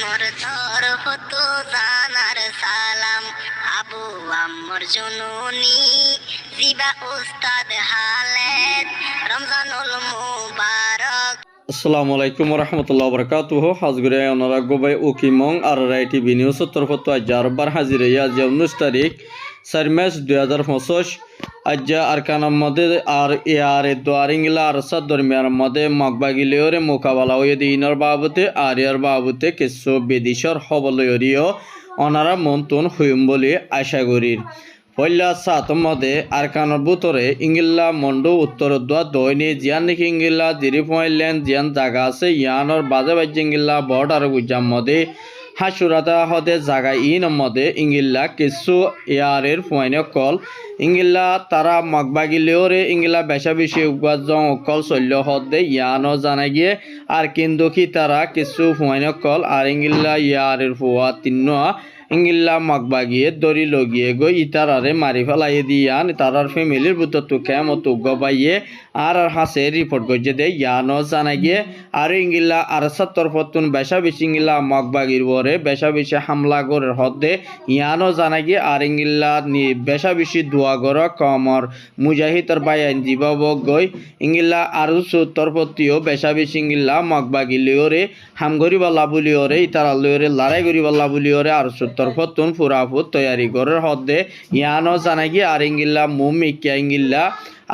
মোর তরফ তো জানার সালাম, আবু আম্মর জননী জিবা উস্তাদ হালেদ, রমজানুল মুবারক। আসসালামু আলাইকুম রহমতুল্লাহ বরকাতুহ হাজগুরে ওনারা গোবাই উকিমং আর রাইটি বি নিউজ তরফত আজ্জা রব্বার হাজিরে আজ 19 তারিখ 4 মার্চ 2025 আজ্জা আরকানার মধ্যে আর ইয়ার দোয়ারিংলা আর সাদ দরমিয়ার মধ্যে মগবাগিলেওরে মোকাবেলা হয়ে দিনর বাবতে আর ইয়ার বাবতে কিছু বেদিশর হবলয়রিও ওনারা মন্তন হইম বলে আশা করির। পয়লা সাতম মধ্যে আরকানোর বুতরে ইংলিলা মন্ডু উত্তর দোয়া দৈনি জিয়ান নাকি ইংলিলা জিরি পয়েলেন জিয়ান জায়গা আছে ইয়ানোর বাজে বাজ্য ইংলিলা বর্ডার গুজাম মধ্যে হাসুরাতা হদে জায়গা ইন মধ্যে ইংলিলা কিছু ইয়ারের পয়েন্ট কল ইংলিলা তারা মগবাগিলেও রে ইংলিলা বেশা বেশি উপার্জন কল চল্য হদে ইয়ানো জানা গিয়ে আর কিন্তু কি তারা কিছু পয়েন্ট কল আর ইংলিলা ইয়ারের ফুয়া তিন্ন ইংলিলা মগবাগিয়ে দড়ি লগিয়ে গই ইতারারে মারি ফেলাই দিয়ান তারার ফ্যামিলির ভিতর তো কেমত গবাইয়ে আর হাসে রিপোর্ট করছে দে ইয়ানো জানা গিয়ে আর ইংলিলা আর 70 ফতুন বেশা বেশি ইংলিলা মগবাগির বরে বেশা বেশি হামলা গরের হদে ইয়ানো জানা গিয়ে আর ইংলিলা বেশা বেশি দোয়া গর কমর মুজাহিদর বায়ান জীবব গই ইংলিলা আর 70 ফতিও বেশা বেশি ইংলিলা মগবাগি লিওরে হামগরিবাল্লা বলিওরে ইতারা লিওরে লড়াই গরিবাল্লা বলিওরে আর তরফতুন ফুরাফুত তৈয়ারি করার হদে ইয়ানো জানাগি আর ইংলিলা মুমিকিয়া ইংলিলা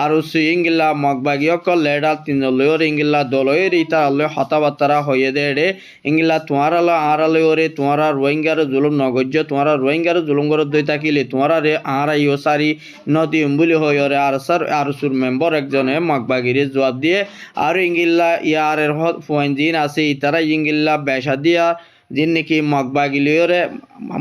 আর ইংলিলা মগবাগি অকল লেডা তিনলয়র ইংলিলা দলয়ের ইতার আলো হতাবার্তারা হয়ে দেড়ে ইংলিলা তোমার আলো আর আলোরে তোমারা রোহিঙ্গার জুলুম নগজ্য তোমারা রোহিঙ্গার জুলুম করে দই থাকিলে তোমারা রে আর ইও সারি নদী উম্বুলি হয়ে রে আর স্যার আর সুর মেম্বার একজনে মগবাগিরে জবাব দিয়ে আর ইংলিলা ইয়ারের পয়েন্ট দিন আছে ইতারা ইংলিলা বেসা দিয়া যিন নাকি মগবাগিলিওরে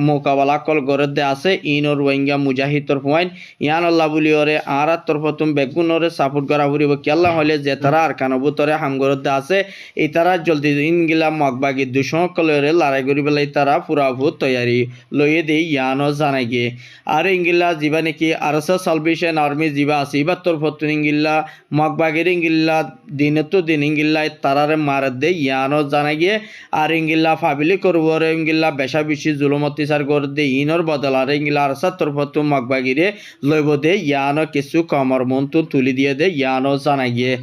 মোকাবেলা কল গরদে আছে ইনর রোহিঙ্গা মুজাহিদর পয়েন্ট ইয়ান আল্লাহ বলিওরে আর তরফতুম বেগুনরে সাপোর্ট করা ফুরিব কেল্লা হলে যে তারা আর কানবুতরে হামগরদে আছে এই তারা জলদি ইনগিলা মগবাগি দুশো কলরে লড়াই করি বেলাই তারা পুরাভূত তৈয়ারি লইয়ে দেই ইয়ানো জানাই গিয়ে আর ইংগিলা যিবা নাকি আরসা সালভেশন আর্মি যিবা আছে এবার তরফতুন ইংগিল্লা মগবাগির ইংগিল্লা দিনে তো দিন ইংগিল্লা তারারে মার দে ইয়ানো জানাই গিয়ে আর ইংগিল্লা ফাবিলি করবরে ইংগিল্লা বেশা বেশি জুলুম অত্যাচার করে দে ইনর বদল আর ইংগিলা আর সত্তর ফতো মগবাগিরে লইব দে ইয়ানো কিছু কমর মন্তু তুলি দিয়ে দে ইয়ানো জানা গিয়ে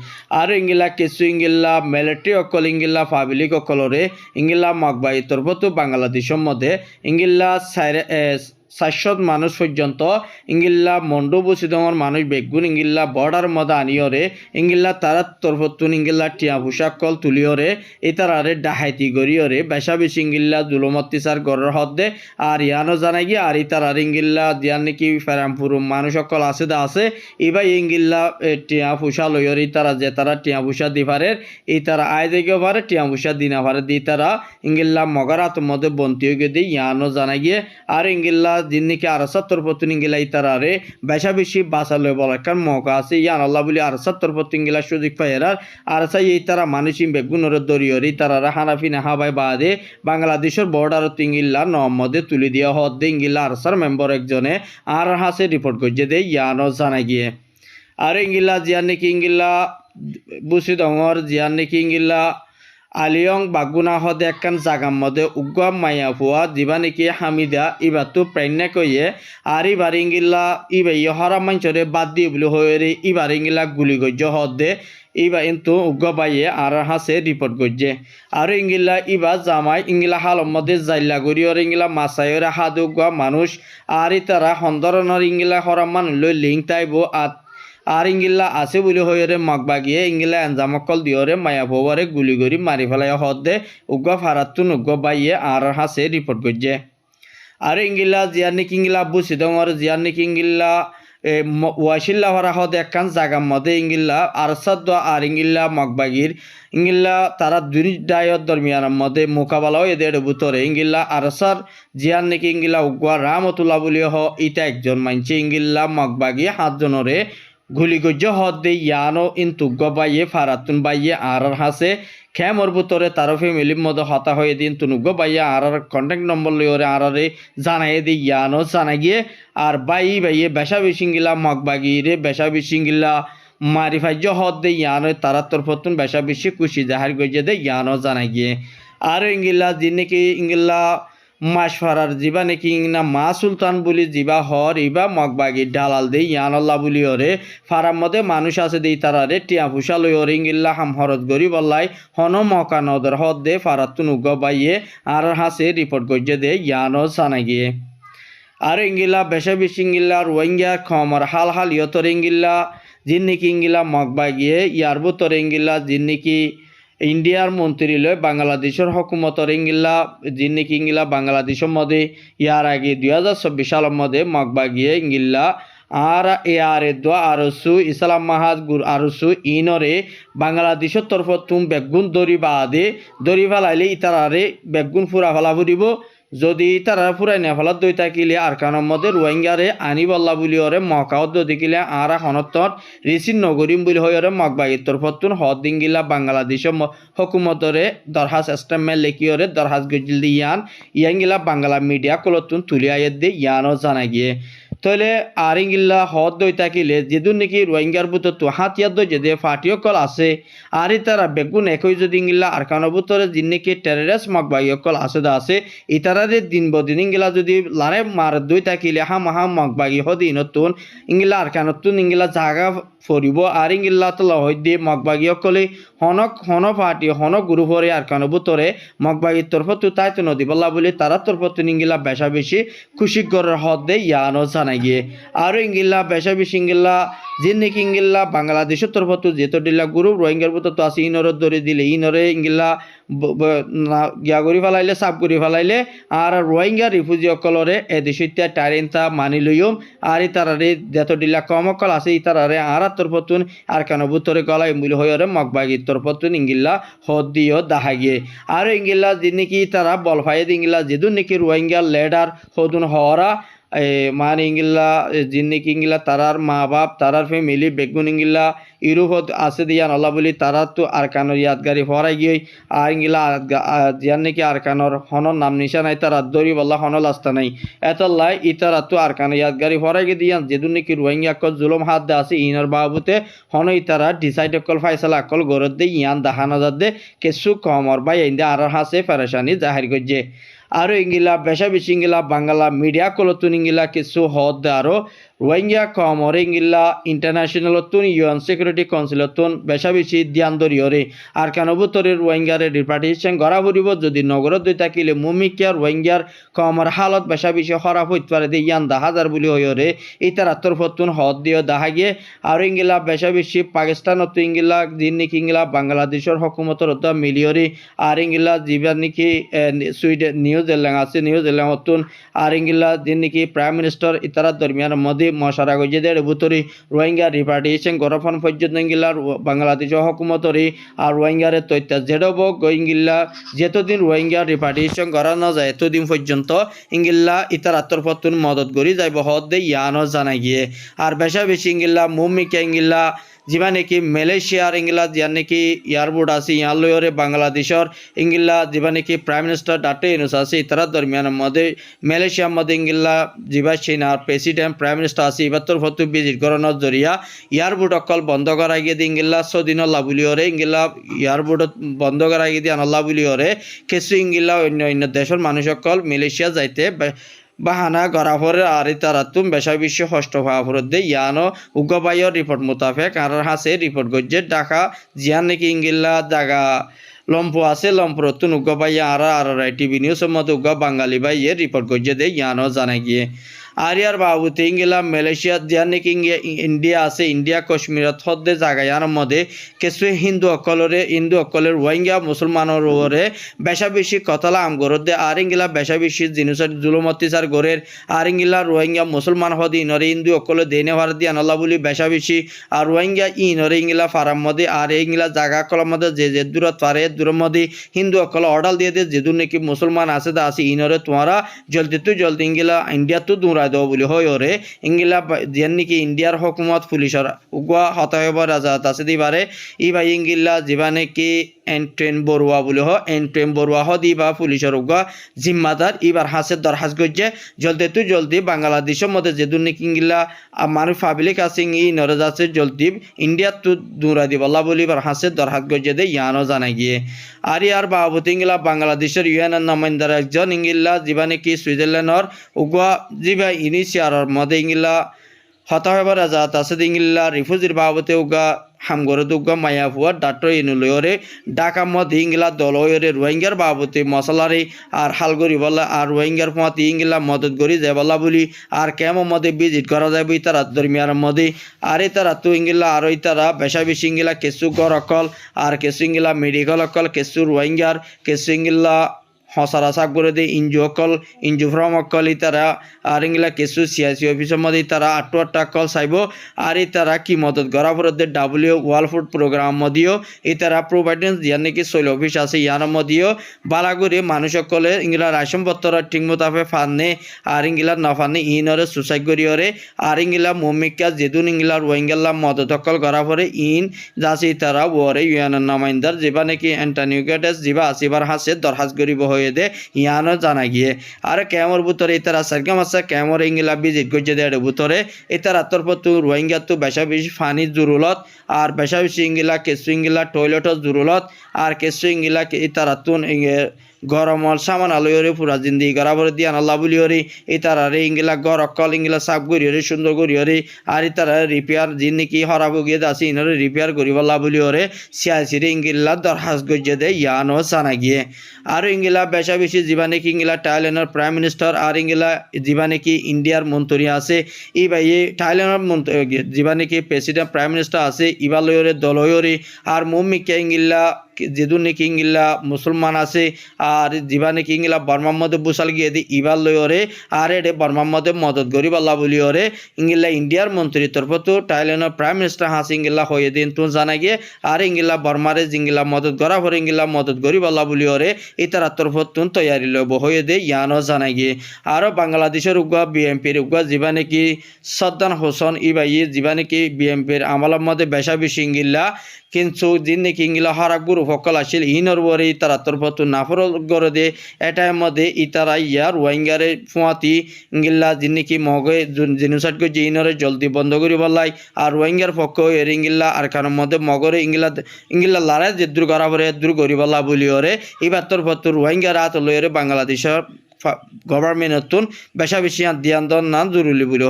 আর ইংগিলা কিছু ইংগিল্লা মিলিটারি অকল ইংগিল্লা পাবলিক অকলরে ইংগিল্লা মগবাগি তরফতো বাংলাদেশের মধ্যে ইংগিল্লা 400 মানুষ পর্যন্ত ইংগিল্লা মন্ডু বসিদমর মানুষ বেগুন ইংগিল্লা বর্ডার মধ্যে আনিয়রে ইংগিল্লা তারা তরফতুন ইংগিল্লা টিয়া পোশাক কল তুলিয়রে ইতারারে ডাহাইতি গরিয়রে বেশা বেশি ইংগিল্লা জুলুমত্তিসার গড়ের হদে আর ইয়ানো জানাই গিয়ে আর ইতারার ইংগিল্লা দিয়ান নাকি ফেরামপুর মানুষ সকল আছে দা আছে এবার ইংগিল্লা টিয়া পোশা লইয়রে তারা যে তারা টিয়া পোশা দিপারের এই তারা আয় দেখেও পারে টিয়া পোশা দিনা পারে দি তারা ইংগিল্লা মগারাত মধ্যে বন্তি হয়ে দিয়ে ইয়ানো জানাই গিয়ে আর ইংগিল্লা জিন্নিকে আর 70 ফতুন ইংগিলা ইতারারে বেশা বেশি বাঁচালে বলার কারণ মৌকা আছে ইয়ান আল্লাহ বলি আর 70 ফতুন ইংগিলা সুযোগ পাইয়ার আর চাই এই তারা মানুষই বেগুনের দরিয়রি তারা হানাফি না হাবাই বাদে বাংলাদেশের বর্ডার ইংগিল্লা নহমদে তুলি দিয়া হদ দে ইংগিল্লা আরসার মেম্বার একজনে আর হাসে রিপোর্ট করছে দে ইয়ানো জানা গিয়ে আর ইংগিল্লা জিয়ান নাকি ইংগিল্লা বুসি ডঙর জিয়ান নাকি ইংগিল্লা আলিয়ং বাগুনা হদে একখান জাগার মধ্যে উগ্গাম মাইয়া ফুয়া যিবা নাকি হামিদা ইবাতো প্রেগনে কইয়ে আর ইবার ইংগিল্লা ইবা হরাম মাঞ্চরে বাদ দিয়ে বলে হয়ে ইবার ইংগিল্লা গুলি গজ্য হদে ইবা কিন্তু উগ্গা বাইয়ে আর হাসে রিপোর্ট করছে আর ইংগিল্লা ইবা জামাই ইংগিলা হালম মধ্যে জাইল্লা গরিয়র ইংগিলা মাসাইরে হাত উগ্গা মানুষ আর তারা হন্দরনের ইংগিলা হরাম মানুষ লই লিঙ্ক তাইব আর ইংগিল্লা আছে বলে হয়ে মগবাগিয়ে ইংগিলা এনজামকল দিয়রে মায়া ভোবরে গুলি গরি মারি ফেলাই হদে উগ্গা ফারাতুন উগ্গা বাইয়ে আর হাসে রিপোর্ট করছে আর ইংগিল্লা জিয়ার নাকি ইংগিলা বুসি দঙর জিয়ার নাকি ইংগিল্লা ওয়াশিল্লা হরা হদে একখান জাগার মধ্যে ইংগিল্লা আর সাদ আর ইংগিল্লা মগবাগির ইংগিল্লা তারা দুই ডায়র দরমিয়ানের মধ্যে মোকাবেলাও এদের ভিতরে ইংগিল্লা আরসার জিয়ার নাকি ইংগিল্লা উগ্গা রামতুল্লাহ বলিও হ ইটা একজন মানছে ইংগিল্লা মগবাগি 7 জনরে গুলিগজ্য হদে ইয়ানো ইন্তু গবাইয়ে ফারাতুন বাইয়ে আর হাসে খেমর ভিতরে তার ফ্যামিলির মধ্যে হতা হয়ে দিন তুনুগ বাইয়ে আর কন্ট্যাক্ট নম্বর লইরে আরে জানাই দি ইয়ানো জানা গিয়ে আর বাইয়ে বেশা বেশিঙ্গিলা মগবাগিরে বেশা বেশিঙ্গিলা মারিফাজ্য হদে ইয়ানো তারা তরফতুন বেশা বেশি খুশি জাহার গজ্যে দে ইয়ানো জানা গিয়ে আর ইঙ্গিলা যি নাকি ইঙ্গিলা মাসফারার জিবা নাকি ইংনা মা সুলতান বলি জিবা হর ইবা মগবাগি ডালাল দে ইয়ানল্লাহ বলি ওরে ফারার মধ্যে মানুষ আছে দেই তারারে টিয়া ফুসা লই ওরে ইঙ্গিল্লা হাম হরত গরি বল্লাই হন মকা নদর হদ দে ফারাতুন উগ বাইয়ে আর হাসে রিপোর্ট গজ্জে দে ইয়ানো সানা গিয়ে আর ইঙ্গিলা বেশা বেশি ইঙ্গিলা রোহিঙ্গা খমর হাল হাল ইয়তর ইঙ্গিলা যিন নাকি ইঙ্গিলা মগবাগিয়ে ইয়ার বুতর ইঙ্গিলা যিন নাকি ইন্ডিয়ার মন্ত্রী লয় বাংলাদেশের হকুমতর ইঙ্গিলা যিন নাকি ইঙ্গিলা বাংলাদেশের মধ্যে ইয়ার আগে 2024 সালের মধ্যে মগবাগিয়ে ইঙ্গিলা আর এয়ারে দোয়া আরসু ইসলাম মাহাজ গুর আরসু ইনরে বাংলাদেশের তরফ তুম বেগুন দড়ি বাদে দড়ি ফেলাইলে ইতারারে বেগুন ফুরা ফেলা ফুরিব যদি তারা ফুরাই না ফেলাত দই থাকিলে আর কানের মধ্যে রোহিঙ্গারে আনি বল্লা বুলি ওরে মকাওত দেখিলে আর হনতত রিসিন নগরিম বুলি হয় ওরে মগবাগির তরফতুন হদ দিঙ্গিলা বাংলাদেশের হকুমতরে দরহাস এস্টামেল লেখিওরে দরহাস গজিল দি ইয়াঙ্গিলা বাংলা মিডিয়া কলতুন তুলি আয়ের দে ইয়ানও জানা গিয়ে তাহলে আর ইঙ্গিল্লা হদ দই থাকিলে যেদুন নাকি রোহিঙ্গার বুতর তো হাতিয়ার দই যে ফাটিয়কল আছে আর তারা বেগুন একই যদি ইঙ্গিল্লা আর কানের বুতরে যিন নাকি টেররিস্ট মগবাগিয়কল আছে দা আছে ইতারারে দিন বদিন ইঙ্গিলা যদি লারে মার দই থাকিলে হাম হাম মগবাগি হদি নতুন ইঙ্গিলা আর কানতুন ইঙ্গিলা জাগা ফরিব আর ইঙ্গিল্লা তো লহই দিয়ে মগবাগিয়কলে হন ফাটি হন গুরু ফরে আর কানের বুতরে মগবাগির তরফত তাই তো নদী বল্লা বলে তারা তরফত ইঙ্গিলা বেশা বেশি খুশি গরের হদ দে ইয়ানো জানা গিয়ে আর ইঙ্গিল্লা বেশা বেশি ইঙ্গিল্লা যিন নাকি ইঙ্গিল্লা বাংলাদেশের তরফত যেত ডিল্লা গুরু রোহিঙ্গার বুতর তো আছে ইনরে ধরে দিলে ইনরে ইঙ্গিল্লা গিয়া করি ফেলাইলে সাফ করে ফেলাইলে আর রোহিঙ্গা রিফিউজি অকলরে এদেশিত্যা টাইরেন্তা মানি লইম আর ইতারারে যেত ডিল্লা কম অকল আছে ইতারারে আর তরফতুন আর কেন বুতরে গলাই মূল হয়ে মগবাগির তরফতুন ইঙ্গিল্লা হদ দিও দাহা গিয়ে আর ইঙ্গিল্লা যে নাকি তারা বল ফাইদ ইঙ্গিল্লা যেদুন নাকি রোহিঙ্গা লেডার হদুন হরা মানে ইঙ্গিল্লা যিন নাকি ইঙ্গিল্লা তারার মা বাপ তারার ফ্যামিলি বেগুন ইঙ্গিল্লা ইউরোপ আছে দিয়া নলা বলি তারা তো আর কানোর ইয়াদগারি হরাই গিয়ে আর ইঙ্গিলা জিয়ান নাকি আর কানোর হনর নাম নিশা নাই তারা দরি বল্লা হনল আস্তা নাই এতলাই ইতারা তো আর কানো ইয়াদগারি হরাই গিয়ে দিয়ান যেদুন নাকি রোহিঙ্গা কল জুলম হাত দে আছে ইনর বাবুতে হন ইতারা ডিসাইড অকল ফাইসালা অকল গরত দে ইয়ান দাহানো যাত দে কিছু কমর বাই ইন্দা আর হাসে ফেরেশানি জাহির করছে আর ইঙ্গিলা বেশা বেশি ইঙ্গিলা বাংলা মিডিয়া কলতুন ইঙ্গিলা কিছু হদ আরো রোহিঙ্গা কমর ইঙ্গিলা ইন্টারন্যাশনালতুন ইউএন সিকিউরিটি কাউন্সিলতুন বেশা বেশি ধ্যান দরিয়রে আর কানবুতরের রোহিঙ্গারে রিপার্টিশন গড়া ফুরিব যদি নগরত দই থাকিলে মুমিকিয়া রোহিঙ্গার কমর হালত বেশা বেশি খারাপ হইতে পারে দে ইয়ান 10,000 বলি হইরে ইতার আত্মরফতুন হদ দিও দেখা গিয়ে আর ইঙ্গিলা বেশা বেশি পাকিস্তানত ইঙ্গিলা দিন নাকি ইঙ্গিলা বাংলাদেশের হকুমতর মিলিয়রি আর ইঙ্গিলা জীবন নাকি সুইডেন নিউজিল্যান্ড আছে নিউজিল্যান্ডতুন আর ইঙ্গিলা দিন নাকি প্রাইম মিনিস্টার ইতারা দরমিয়ান মধ্যে মশারা গজে দেড় বুতরি রোহিঙ্গা রিপার্টিশন গরফন পর্যন্ত ইঙ্গিলার বাংলাদেশ হকুমতরি আর রোহিঙ্গারে তথ্য জেডব ইঙ্গিল্লা যেতদিন রোহিঙ্গা রিপার্টিশন করা না যায় এতদিন পর্যন্ত ইঙ্গিল্লা ইতার আত্মরফতুন মদত করি যাইব হদ দে ইয়ানো জানা গিয়ে আর বেশা বেশি ইঙ্গিল্লা মুমিকা ইঙ্গিল্লা যিবা নাকি মালয়েশিয়ার ইঙ্গিলা যার নাকি এয়ারপোর্ট আছে ইয়ার লয়রে বাংলাদেশের ইঙ্গিলা যিবা নাকি প্রাইম মিনিস্টার ডক্টর ইউনূস আছে তারা দরমিয়ানের মধ্যে মালয়েশিয়ার মধ্যে ইঙ্গিলা যিবা চীনার প্রেসিডেন্ট প্রাইম মিনিস্টার আছে ইবাতর ফটো ভিজিট করানোর জরিয়া এয়ারপোর্ট অকল বন্ধ করা গিয়ে দিয়ে ইঙ্গিলা সদিনল্লা বুলি ওরে ইঙ্গিলা এয়ারপোর্ট বন্ধ করা গিয়ে দিয়ে আনল্লা বুলি ওরে কিছু ইঙ্গিলা অন্য অন্য দেশের মানুষ অকল মালয়েশিয়া যাইতে বাহানা গড়াফরের আর তারাতুম বেশা বিশ্ব হষ্ট হওয়াফরত দে ইয়ানো উগ্রবায়ুর রিপোর্ট মোতাবেক আর হাসে রিপোর্ট গজ্জে ঢাকা জিয়ান নাকি ইঙ্গিল্লা জাগা লম্পো আছে লম্পরতুন উগ্রবাইয়া আর টিভি নিউজের মধ্যে উগ্র বাঙালি বাইয়ের রিপোর্ট গজ্জে দে ইয়ানো জানা গিয়ে আর ইয়ার বাবুতে ইঙ্গিলা মালয়েশিয়া জিয়ান নাকি ইন্ডিয়া আছে ইন্ডিয়া কাশ্মীরত হদ্দে জাগায়ার মধ্যে কিছু হিন্দু অকলের রোহিঙ্গা মুসলমানের ওরে বেশা বেশি কতলা আম গরত দে আর ইঙ্গিলা বেশা বেশি জিনিসের জুলুমত্তিচার গরের আর ইঙ্গিলা রোহিঙ্গা মুসলমান হদি ইনরে হিন্দু অকলে দেনে হওয়ার দিয়ে আনল্লা বলি বেশা বেশি আর রোহিঙ্গা ইনরে ইঙ্গিলা ফারাম মধ্যে আর ইঙ্গিলা জাগা কলার মধ্যে যে দূরত পারে দূরের মধ্যে হিন্দু অকলে অর্ডার দিয়ে দে যেদূর নাকি মুসলমান আছে দা আছে ইনরে তোমারা জলদি তো জলদি ইঙ্গিলা ইন্ডিয়া তো দূরা দাও বলি হয় ওরে ইংলা যেন নাকি ইন্ডিয়ার হকুমত পুলিশের উগুয়া হতাহব রাজা আছে দিবারে ই ভাই ইংলা জীবানে কি এন্ট্রেন বড়ুয়া বলি হ এন্ট্রেন বড়ুয়া হ দিবা পুলিশের উগুয়া জিম্মাদার এবার হাসের দরখাস্ত করছে জলদি বাংলাদেশের মধ্যে যে দুর্নীতি ইংলা মানুষ পাবলিক আছে ই নরজ আছে জলদি ইন্ডিয়াত তো দূরা দিব আল্লাহ বলি এবার হাসের দরখাস্ত করছে দে ইয়ানো জানা গিয়ে আর ইয়ার বাবতি ইংলা বাংলাদেশের ইউএনের নমাইন্দার একজন ইংলা জীবানে কি সুইজারল্যান্ডর উগুয়া জিবা ইনিশিয়ারর মধ্যে ইংলা হতাহবার রাজা আছে ইংলা রিফিউজির বাবতে উগা হামগরে দুগা মায়াফুয়া ডাক্তার ইনুলয়রে ঢাকা মধ্যে ইংলা দলয়রে রোহিঙ্গার বাবতে মশলারে আর হালগরি বলা আর রোহিঙ্গার পথে ইংলা মদত করি যায় বলা বলি আর কেমন মধ্যে ভিজিট করা যাবে তারা দরমিয়ার মধ্যে আর তারা তো ইংলা আর তারা বেশা বেশি ইংলা কেসু গর অকল আর কেসু ইংলা মেডিকেল অকল কেসু রোহিঙ্গার কেসু ইংলা হসারা সাগরে দিয়ে ইঞ্জু ফ্রম অকল তারা আর ইংলা কেসু সিআইসি অফিসের মধ্যে তারা 8 কল চাইব আর তারা কি মদত করা পরে ডাব্লিউ ওয়ার্ল্ড ফুড প্রোগ্রাম মধ্যেও তারা প্রোভাইডেন্স ইয়ার নাকি শৈল অফিস আছে ইয়ার মধ্যেও বালাগুড়ি মানুষ সকলে ইংলা রাশন পত্র ঠিক মোতাফে ফাননে আর ইংলা নফানে ইনরে সুসাইড করিওরে আর ইংলা মমিকা যেদুন ইংলা রোহিঙ্গাল্লা মদত অকল করা পরে ইন যাচ্ছে তারা ওরে ইউএনের নমাইন্দার যেবা নাকি অ্যান্টনিও গ্যাটেস যেবা আসিবার হাসে দরখাস্ত করিব দে ইয়ানো জানা গিয়ে আর ক্যামর ভিতরে তারা সারকাম আছে ক্যামর ইংলা ভিজিট করছে দেড় ভিতরে তারা তরফতু রোহিঙ্গা তো বেশা বেশি ফানি জরুরত আর বেশা বেশি ইংলা কেসু ইংলা টয়লেটর জরুরত আর কেসু ইংলা তারা তুন গরমল সামান আলোয়রে পুরা জিন্দিগি গরাবরে দিয়ান আল্লাহ বলিওরে তারারে ইংলা গর অকল ইংলা সাফ করিওরে সুন্দর করিওরে আর তারা রিপেয়ার যিনি নাকি হরাব গিয়ে আছে ইনরে রিপেয়ার করিব আল্লাহ বলিওরে সিয়াসিরে ইংলা দরখাস্ত করছে দে ইয়ানো জানা গিয়ে আর ইংলা বেশা বেশি যিবা নাকি ইংলা থাইল্যান্ডের প্রাইম মিনিস্টার আর ইংলা যিবা নাকি ইন্ডিয়ার মন্ত্রী আছে ই ভাই থাইল্যান্ডের মন্ত্রী যিবা নাকি প্রেসিডেন্ট প্রাইম মিনিস্টার আছে ইবালয়রে দলয়রে আর মুমিকে ইংলা যেদুন নাকি ইংলা মুসলমান আছে আর যিবা নাকি ইংলা বর্মার মধ্যে বুসাল গিয়ে দি ইবার লয়রে আর এডে বর্মার মধ্যে মদত গরিব আল্লাহ বলিওরে ইংলা ইন্ডিয়ার মন্ত্রীর তরফ তো থাইল্যান্ডের প্রাইম মিনিস্টার হাসি ইংলা হয়ে দিন তো জানা গিয়ে আর ইংলা বর্মারে জিংলা মদত করা পরে ইংলা মদত গরিব আল্লাহ বলিওরে তার তরফ তুন তৈয়ারি লব হয়ে দে ইয়ানো জানা গিয়ে আরও বাংলাদেশের উগুয়া বিএমপির উগুয়া যিবা নাকি সদ্দান হোসেন ইবাই যিবা নাকি বিএমপির আমলার মধ্যে বেশা বেশি ইংলা কিন্তু যিনি নাকি ইংলা হারাক গুরু সকল আসিল ইনর বরে তারা তরফত নাফর করে দে এটার মধ্যে তারা ইয়ার রোহিঙ্গারে ফুয়াতি ইংলা যিনি নাকি মগে জিনুসাইড করছে ইনরে জলদি বন্ধ করি বলাই আর রোহিঙ্গার পক্ষ এর ইংলা আর কারণ মধ্যে মগরে ইংলা লড়াই যে দূর করা পরে দূর করি বলা বলিওরে এবার তরফত রোহিঙ্গার হাত লইরে বাংলাদেশের গভর্নমেন্ট বেশা বেশি দিয়ান দন না জরুরি বলে